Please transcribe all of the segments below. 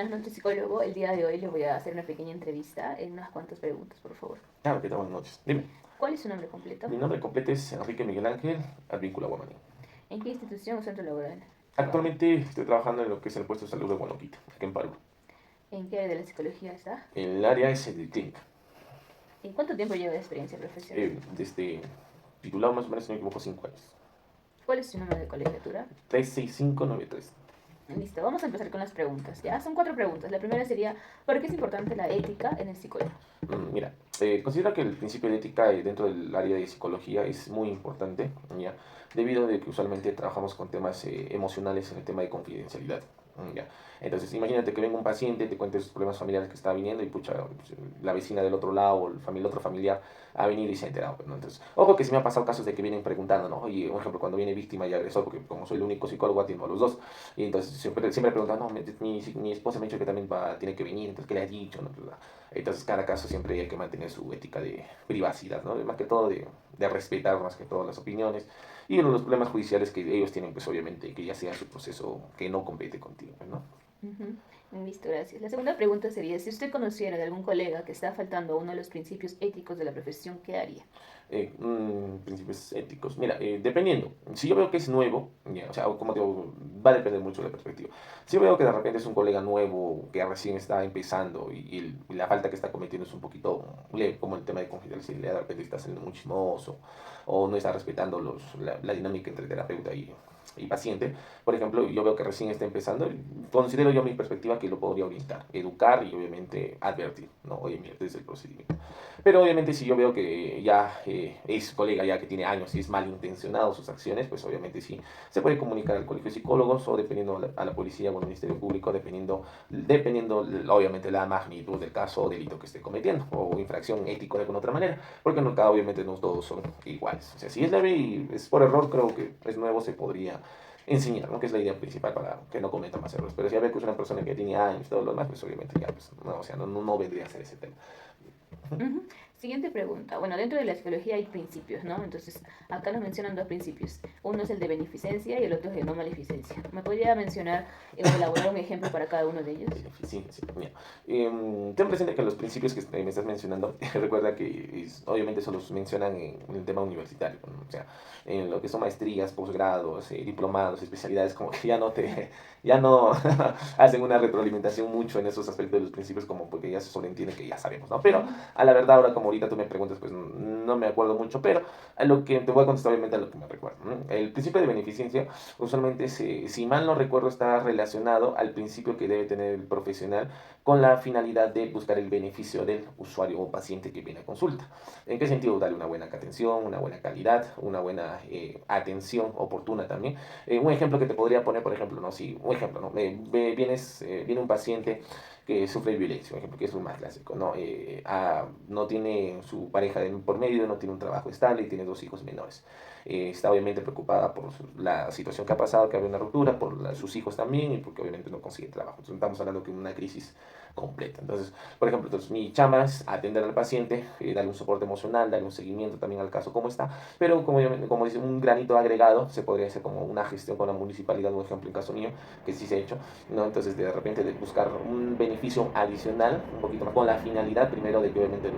Buenas noches, psicólogo. El día de hoy le voy a hacer una pequeña entrevista en unas cuantas preguntas, por favor. Claro, ¿qué tal? Buenas noches. Dime, ¿Cuál es su nombre completo? mi nombre completo es Enrique Miguel Ángel Advíncula Guamaní. ¿En qué institución o centro laboral trabaja? Actualmente estoy trabajando en lo que es el puesto de salud de Guanoquito, aquí en Perú. ¿En qué área de la psicología está? El área es el de clínica. ¿Y cuánto tiempo lleva de experiencia profesional? Desde titulado más o menos, si no me equivoco, 5 años. ¿Cuál es su número de colegiatura? 36593. Listo, vamos a empezar con las preguntas, ¿ya? Son cuatro preguntas. La primera sería, ¿por qué es importante la ética en el psicólogo? Mira, considero que el principio de ética dentro del área de psicología es muy importante, ¿ya? Debido a que usualmente trabajamos con temas emocionales en el tema de confidencialidad. ¿Ya? Entonces, imagínate que venga un paciente, te cuente sus problemas familiares que está viniendo y pucha, pues, la vecina del otro lado o el otro familiar ha venido y se ha enterado. Pues, ¿no? Entonces, ojo que sí me ha pasado casos de que vienen preguntando, ¿no? Oye, por ejemplo, cuando viene víctima y agresor, porque como soy el único psicólogo atiendo a los dos, y entonces siempre preguntan, no, mi esposa me ha dicho que también tiene que venir, entonces, ¿qué le ha dicho? ¿No? Entonces, cada caso siempre hay que mantener su ética de privacidad, ¿no? Más que todo de respetar más que todo las opiniones. Y uno de los problemas judiciales que ellos tienen, pues obviamente, que ya sea su proceso que no compete contigo, ¿no? Ujú. Listo, gracias. La segunda pregunta sería, si usted conociera de algún colega que está faltando a uno de los principios éticos de la profesión, ¿qué haría? Principios éticos. Mira, dependiendo. Si yo veo que es nuevo, ya, o sea, como te digo, va a depender mucho de la perspectiva. Si yo veo que de repente es un colega nuevo que recién está empezando y la falta que está cometiendo es un poquito leve, como el tema de confidencialidad, de repente está siendo muy chismoso o no está respetando la dinámica entre terapeuta y paciente, por ejemplo, yo veo que recién está empezando, considero yo mi perspectiva que lo podría orientar, educar y obviamente advertir, ¿no? Oye, mira, este es el procedimiento. Pero obviamente si yo veo que ya es colega ya que tiene años y es malintencionado sus acciones, pues obviamente sí se puede comunicar al colegio de psicólogos o dependiendo a la policía o al Ministerio Público, dependiendo obviamente la magnitud del caso o delito que esté cometiendo o infracción ética de alguna otra manera, porque no, obviamente no todos son iguales. O sea, si es leve y es por error, creo que es nuevo, se podría enseñar, ¿no? Que es la idea principal para que no cometa más errores. Pero si ya ve que es una persona que tiene años y todo lo demás, pues obviamente ya, pues, no, o sea, no vendría a ser ese tema. Ujú. Siguiente pregunta. Bueno, dentro de la psicología hay principios, ¿no? Entonces, acá nos mencionan dos principios. Uno es el de beneficencia y el otro es de no maleficencia. ¿Me podría mencionar o elaborar un ejemplo para cada uno de ellos? Sí, sí, mira. Ten presente que los principios que me estás mencionando, recuerda que obviamente solo los mencionan en el tema universitario, ¿no? O sea, en lo que son maestrías, posgrados, diplomados, especialidades, como que ya no hacen una retroalimentación mucho en esos aspectos de los principios, como porque ya se sobreentiende que ya sabemos, ¿no? Pero Ujú. a la verdad, ahora como ahorita tú me preguntas, pues no me acuerdo mucho, pero a lo que te voy a contestar obviamente a lo que me recuerdo, ¿no? El principio de beneficencia usualmente, si mal no recuerdo, está relacionado al principio que debe tener el profesional con la finalidad de buscar el beneficio del usuario o paciente que viene a consulta. ¿En qué sentido? Darle una buena atención, una buena calidad, una buena atención oportuna también. Un ejemplo que te podría poner, por ejemplo, ¿no? Si, un ejemplo, ¿no? Viene un paciente que sufre violencia, un ejemplo que es un más clásico, ¿no? No tiene su pareja por medio, no tiene un trabajo estable y tiene dos hijos menores. Está obviamente preocupada por la situación que ha pasado, que había una ruptura, por sus hijos también y porque obviamente no consigue trabajo. Entonces estamos hablando de una crisis completa. Entonces, por ejemplo, mi chamba es atender al paciente, darle un soporte emocional, darle un seguimiento también al caso cómo está, pero como dice, un granito agregado se podría hacer como una gestión con la municipalidad, un ejemplo en caso mío, que sí se ha hecho, ¿no? Entonces, de repente, de buscar un beneficio adicional, un poquito más, con la finalidad primero de que obviamente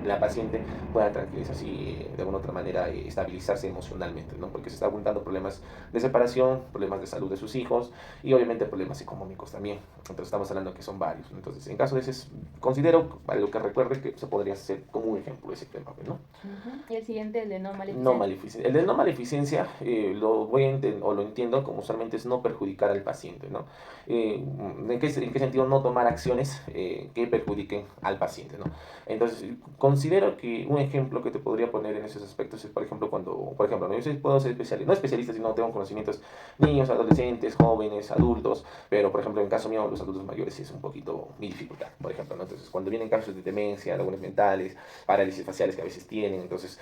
la paciente pueda tranquilizarse y de alguna otra manera estabilizarse emocionalmente, ¿no? Porque se está apuntando problemas de separación, problemas de salud de sus hijos y obviamente problemas económicos también. Entonces estamos hablando que son varios. Entonces, en caso de ese, considero, a lo que recuerde, que se podría hacer como un ejemplo de ese tema, ¿no? Ujú. Y el siguiente, el de no No maleficencia. maleficencia. El de no maleficencia lo entiendo como usualmente es no perjudicar al paciente, ¿no? ¿En qué sentido no tomar acciones que perjudiquen al paciente, ¿no? Entonces, considero que un ejemplo que te podría poner en esos aspectos es, por ejemplo, por ejemplo, ¿no? Puedo ser especialista, no especialista, sino tengo conocimientos niños, adolescentes, jóvenes, adultos, pero, por ejemplo, en caso mío, los adultos mayores sí es un poquito mi dificultad, por ejemplo, ¿no? Entonces, cuando vienen casos de demencia, lagunas mentales, parálisis faciales que a veces tienen, entonces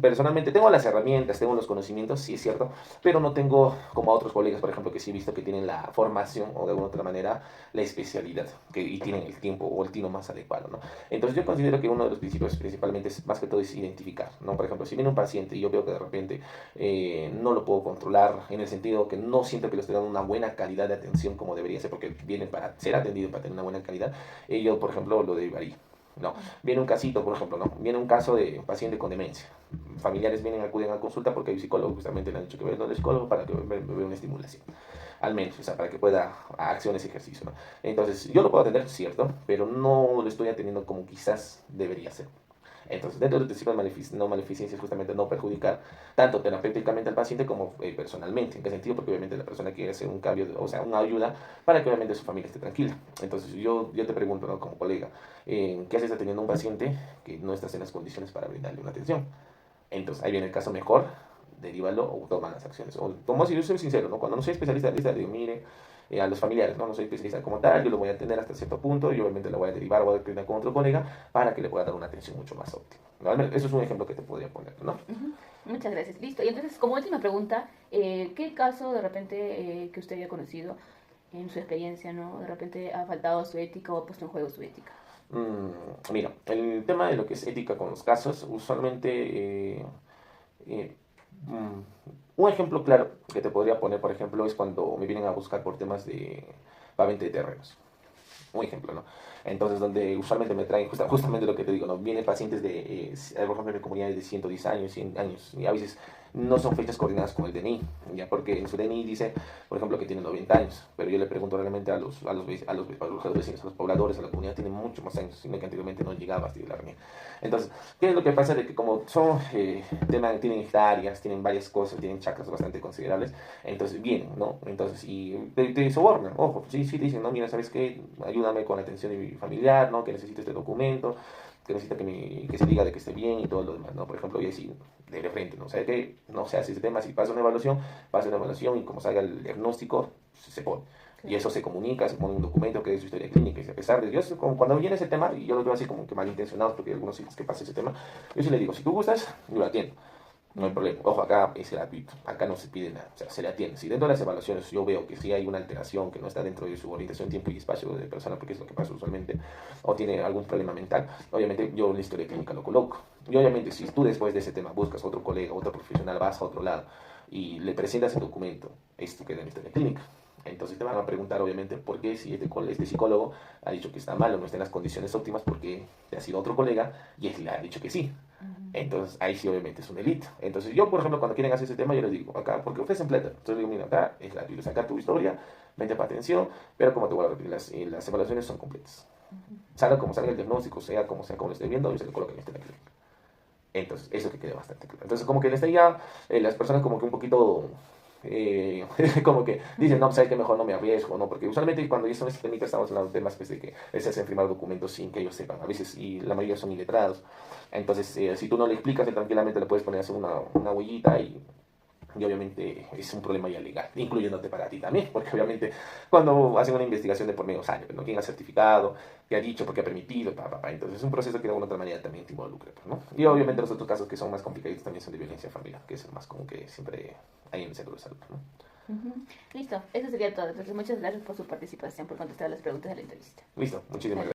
personalmente tengo las herramientas, tengo los conocimientos, sí es cierto, pero no tengo como a otros colegas, por ejemplo, que sí he visto que tienen la formación o de alguna otra manera la especialidad y tienen el tiempo o el tino más adecuado, ¿no? Entonces yo considero que uno de los principios principalmente es más que todo es identificar, ¿no? Por ejemplo, si viene un paciente y yo veo que repente no lo puedo controlar, en el sentido que no siento que le estoy dando una buena calidad de atención como debería ser, porque vienen para ser atendido, para tener una buena calidad, yo, por ejemplo, lo derivaría. No, viene un casito, por ejemplo, no, viene un caso de un paciente con demencia. Familiares vienen, acuden a consulta porque hay psicólogo, justamente le han dicho que vaya al psicólogo para que vea una estimulación, al menos, o sea, para que pueda acciones y ejercicio, ¿no? Entonces, yo lo puedo atender, cierto, pero no lo estoy atendiendo como quizás debería ser. Entonces, dentro del principio de no maleficencia es justamente no perjudicar tanto terapéuticamente al paciente como personalmente. ¿En qué sentido? Porque obviamente la persona quiere hacer un cambio, o sea, una ayuda para que obviamente su familia esté tranquila. Entonces, yo te pregunto, ¿no? Como colega, ¿qué haces atendiendo a un paciente que no estás en las condiciones para brindarle una atención? Entonces, ahí viene el caso mejor, derívalo o toma las acciones. O, como si yo soy sincero, ¿no? Cuando no soy especialista, le digo, mire, a los familiares, ¿no? No soy especialista como tal, yo lo voy a atender hasta cierto punto y obviamente lo voy a derivar, voy a coordinar con otro colega para que le pueda dar una atención mucho más óptima, ¿no? Al menos eso es un ejemplo que te podría poner, ¿no? Muchas gracias. Listo. Y entonces, como última pregunta, ¿qué caso de repente que usted haya conocido en su experiencia, ¿no? De repente ha faltado a su ética o ha puesto en juego su ética? Mira, el tema de lo que es ética con los casos, usualmente eh, un ejemplo claro que te podría poner, por ejemplo, es cuando me vienen a buscar por temas de pavente de terrenos. Un ejemplo, ¿no? Entonces, donde usualmente me traen justamente lo que te digo, ¿no? Vienen pacientes de, por ejemplo, de comunidades de 110 años, 100 años, y a veces no son fechas coordinadas con el DNI, ya porque en su DNI dice, por ejemplo, que tiene 90 años, pero yo le pregunto realmente a los vecinos, a los pobladores, a la comunidad, tienen mucho más años, sino que anteriormente no llegaba hasta la RNI. Entonces, ¿qué es lo que pasa? De que como son, tienen hectáreas, tienen varias cosas, tienen chacras bastante considerables, entonces vienen, ¿no? Entonces, y te sobornan, ojo, sí, sí, dicen, no, mira, ¿sabes qué? Ayúdame con la atención de mi familiar, ¿no? Que necesito este documento, que necesita que se diga de que esté bien y todo lo demás, ¿no? Por ejemplo, yo decir de frente, ¿no? O sea, que no se hace ese tema, si pasa una evaluación y como salga el diagnóstico, se pone. Y eso se comunica, se pone un documento que es su historia clínica. Y a pesar de, cuando viene ese tema, y yo lo veo así como que malintencionados, porque hay algunos hijos que pasa ese tema, yo sí le digo, si tú gustas, yo lo atiendo. No hay problema. Ojo, acá es gratuito. Acá no se pide nada. O sea, se le atiende. Si dentro de las evaluaciones yo veo que sí hay una alteración que no está dentro de su orientación, tiempo y espacio de persona, porque es lo que pasa usualmente, o tiene algún problema mental, obviamente yo en la historia clínica lo coloco. Y obviamente si tú después de ese tema buscas otro colega, otro profesional, vas a otro lado y le presentas el documento, esto queda en la historia clínica. Entonces te van a preguntar, obviamente, por qué si este psicólogo ha dicho que está mal o no está en las condiciones óptimas, porque te ha sido otro colega y él le ha dicho que sí. Entonces ahí sí obviamente es un delito. Entonces yo, por ejemplo, cuando quieren hacer ese tema, yo les digo, acá, porque ofrecen plata. Entonces digo, mira, acá es gratuito, sacar tu historia, vente para atención, pero como te voy a repetir, las evaluaciones son completas. Salga como salga el diagnóstico, sea como lo esté viendo, y se le coloca en este clínica. Entonces, eso que quede bastante claro. Entonces, como que en este ya, las personas como que un poquito como que dicen, no, sabes que mejor no me arriesgo, ¿no? Porque usualmente cuando ya son estos temitas estamos hablando de temas pues, de que les hacen firmar documentos sin que ellos sepan, a veces, y la mayoría son iletrados. Entonces, si tú no le explicas, tranquilamente le puedes poner a hacer una huellita y obviamente es un problema ya legal, incluyéndote para ti también, porque obviamente cuando hacen una investigación de por medio sale, ¿no? ¿Quién ha certificado? ¿Qué ha dicho? ¿Por qué ha permitido? Entonces es un proceso que de alguna otra manera también te involucra, ¿no? Y obviamente los otros casos que son más complicados también son de violencia familiar, que es el más común que siempre hay en el centro de salud, ¿no? Listo, eso sería todo. Entonces, muchas gracias por su participación, por contestar las preguntas de la entrevista. Listo, muchísimas gracias.